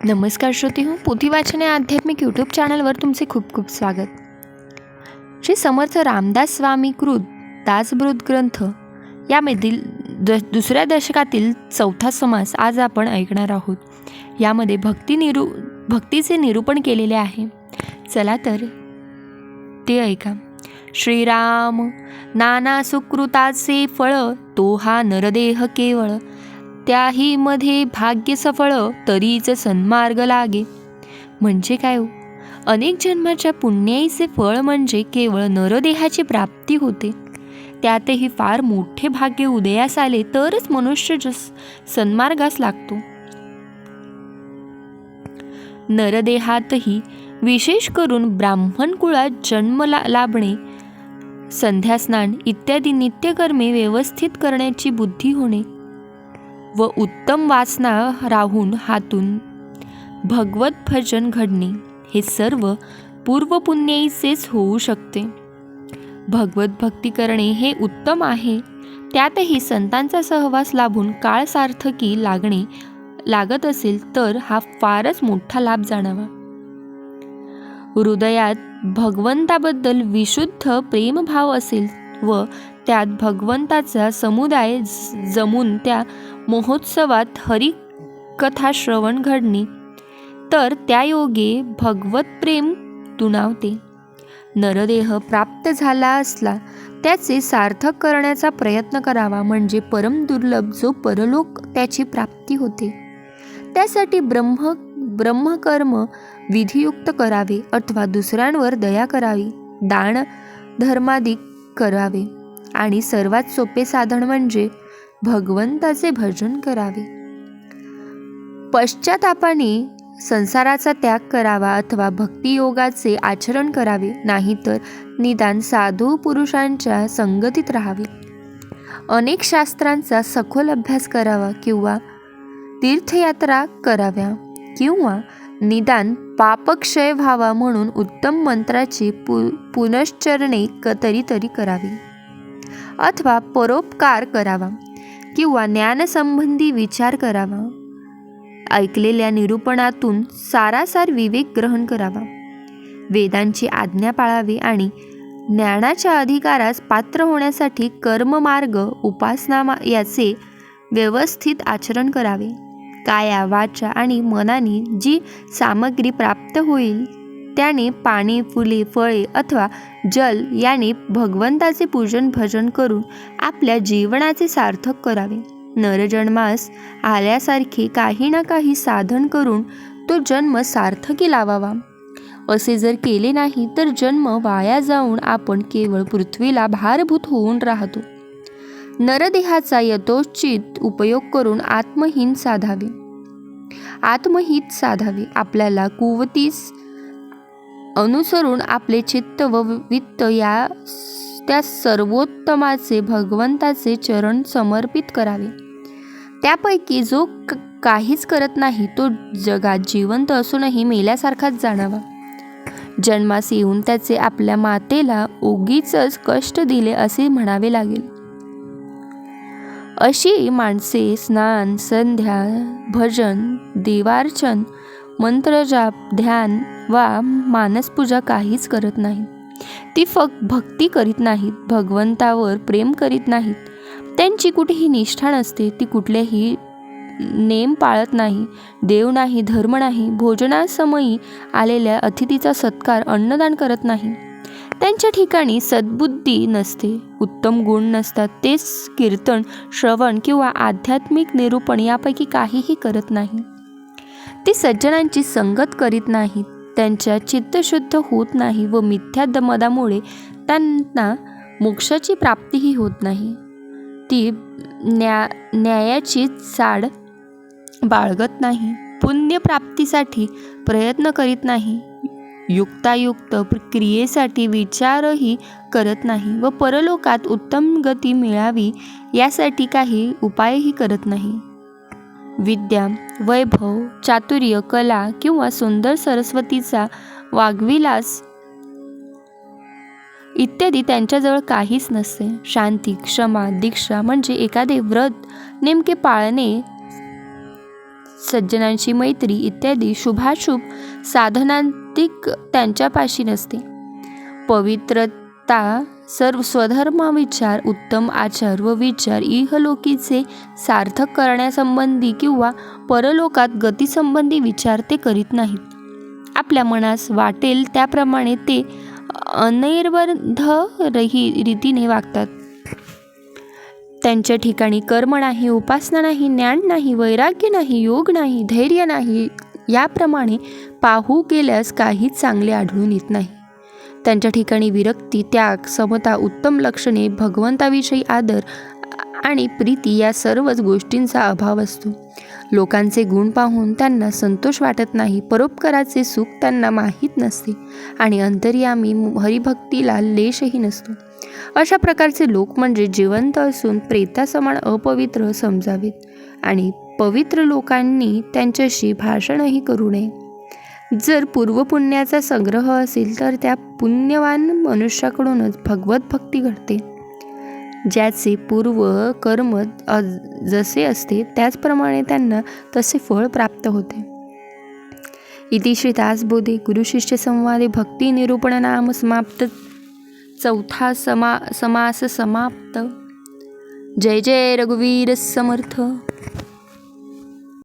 नमस्कार श्रोते हो, पोथी वाचन या आध्यात्मिक यूट्यूब चॅनलवर तुमचे खूप खूप स्वागत. श्री समर्थ रामदास स्वामी कृत दासबोध ग्रंथ यामधील दुसऱ्या दशकातील 4था समास आज आपण ऐकणार आहोत. यामध्ये भक्तीचे निरूपण केलेले आहे. चला तर ते ऐका. श्रीराम नाना सुकृताचे फळ, तो हा नरदेह केवळ. त्याही मध्ये भाग्य सफळ, तरीच सन्मार्ग लागे. म्हणजे काय हो? अनेक जन्माच्या पुण्याईचे फळ म्हणजे केवळ नरदेहाची प्राप्ती होते. त्यातही फार मोठे भाग्य उदयास आले तरच मनुष्य सन्मार्गास लागतो. नरदेहातही विशेष करून ब्राह्मण कुळात जन्म लाभणे, संध्यास्नान इत्यादी नित्यकर्मे व्यवस्थित करण्याची बुद्धी होणे व उत्तम वासना राहून हातून भगवत भजन घडणे, हे सर्व पूर्वपुण्याईचेच होऊ शकते. भगवत भक्ती करणे हे उत्तम आहे. त्यातही संतांचा सहवास लाभून काळ सार्थकी लागत असेल तर हा फारच मोठा लाभ जाणावा. हृदयात भगवंताबद्दल विशुद्ध प्रेमभाव असेल व त्यात भगवंताचा समुदाय जमून त्या महोत्सवात हरिकथा श्रवण घडणे, तर त्या योगे भगवत प्रेम तुणावते. नरदेह प्राप्त झाला असला त्याचे सार्थक करण्याचा प्रयत्न करावा, म्हणजे परम दुर्लभ जो परलोक त्याची प्राप्ती होते. त्यासाठी ब्रह्मकर्म विधियुक्त करावे अथवा दुसऱ्यांवर दया करावी, दान धर्मादी करावे आणि सर्वात सोपे साधन म्हणजे भगवंताचे भजन करावे. पश्चातापाने संसाराचा त्याग करावा अथवा भक्तियोगाचे आचरण करावे, नाहीतर निदान साधू पुरुषांच्या संगतीत राहावे. अनेक शास्त्रांचा सखोल अभ्यास करावा किंवा तीर्थयात्रा कराव्या किंवा निदान पापक्षय व्हावा म्हणून उत्तम मंत्राची पुनश्चरणे तरी करावी अथवा परोपकार करावा किंवा ज्ञानसंबंधी विचार करावा. ऐकलेल्या निरूपणातून सारासार विवेक ग्रहण करावा. वेदांची आज्ञा पाळावी आणि ज्ञानाच्या अधिकारास पात्र होण्यासाठी कर्ममार्ग उपासना याचे व्यवस्थित आचरण करावे. काया वाचा आणि मनाने जी सामग्री प्राप्त होईल त्याने पाणी, फुले, फळे अथवा जल याने भगवंताचे पूजन भजन करून आपल्या जीवनाचे सार्थक करावे. नरजन्मास आल्यासारखे काही ना काही साधन करून तो जन्म सार्थकी लावावा. असे जर केले नाही तर जन्म वाया जाऊन आपण केवळ पृथ्वीला भारभूत होऊन राहतो. नरदेहाचा यथोचित उपयोग करून आत्महित साधावे. आपल्याला कुवतीस अनुसरून आपले चित्त व वित्त त्या सर्वोत्तमाचे भगवंताचे चरण समर्पित करावे. त्यापैकी जो काहीच करत नाही तो जगात जिवंत असूनही मेल्यासारखाच जाणावा. जन्मास येऊन त्याचे आपल्या मातेला उगीचच कष्ट दिले असे म्हणावे लागेल. अशी माणसे स्नान, संध्या, भजन, देवार्चन, मंत्रजाप, ध्यान वा मानसपूजा काहीच करत नाहीत. ती फक्त भक्ती करीत नाहीत, भगवंतावर प्रेम करीत नाहीत. त्यांची कुठेही निष्ठा नसते. ती कुठलेही नेम पाळत नाही, देव नाही, धर्म नाही, भोजनासमयी आलेल्या अतिथीचा सत्कार, अन्नदान करत नाही. त्यांच्या ठिकाणी सद्बुद्धी नसते, उत्तम गुण नसतात. तेच कीर्तन, श्रवण किंवा आध्यात्मिक निरूपण यापैकी काहीही करत नाही. ते सज्जनांची संगत करीत नाहीत. त्यांच्या चित्तशुद्ध होत नाही व मिथ्या मदामुळे त्यांना मोक्षाची प्राप्तीही होत नाही. ती न्यायाची चाड बाळगत नाही, पुण्यप्राप्तीसाठी प्रयत्न करीत नाही, युक्तायुक्त क्रियेसाठी विचारही करत नाही व परलोकात उत्तम गती मिळावी यासाठी काही उपायही करत नाही. विद्या, वैभव, चातुर्य, कला किंवा सुंदर सरस्वतीचा वाग्विलास इत्यादी त्यांच्याजवळ काहीच नसते. शांती, क्षमा, दीक्षा म्हणजे एखादे व्रत नेमके पाळणे, सज्जनांशी मैत्री इत्यादी शुभाशुभ साधनांतिक त्यांच्यापाशी नसते. पवित्रता, सर्व स्वधर्मविचार, उत्तम आचार व विचार इहलोकीचे सार्थक करण्यासंबंधी किंवा परलोकात गतीसंबंधी विचार ते करीत नाहीत. आपल्या मनास वाटेल त्याप्रमाणे ते अनैर्बंध रीतीने वागतात. त्यांच्या ठिकाणी कर्म नाही, उपासना नाही, ज्ञान नाही, वैराग्य नाही, योग नाही, धैर्य नाही. याप्रमाणे पाहू गेल्यास काहीच चांगले आढळून येत नाही. त्यांच्या ठिकाणी विरक्ती, त्याग, समता, उत्तम लक्षणे, भगवंताविषयी आदर आणि प्रीती या सर्वच गोष्टींचा अभाव असतो. लोकांचे गुण पाहून त्यांना संतोष वाटत नाही, परोपकाराचे सुख त्यांना माहीत नसते आणि अंतर्यामी हरिभक्तीला लेशही नसतो. अशा प्रकारचे लोक म्हणजे जिवंत असून प्रेतासमान अपवित्र समजावेत आणि पवित्र लोकांनी त्यांच्याशी भाषणही करू नये. जर पूर्वपुण्याचा संग्रह असेल तर त्या पुण्यवान मनुष्याकडूनच भगवत भक्ती घडते. ज्याचे पूर्व कर्म जसे असते त्याचप्रमाणे त्यांना तसे फळ प्राप्त होते. इति श्री दासबोधे गुरुशिष्य संवादे भक्ती निरूपण नाम समाप्त. चौथा समास समाप्त. जय जय रघुवीर समर्थ.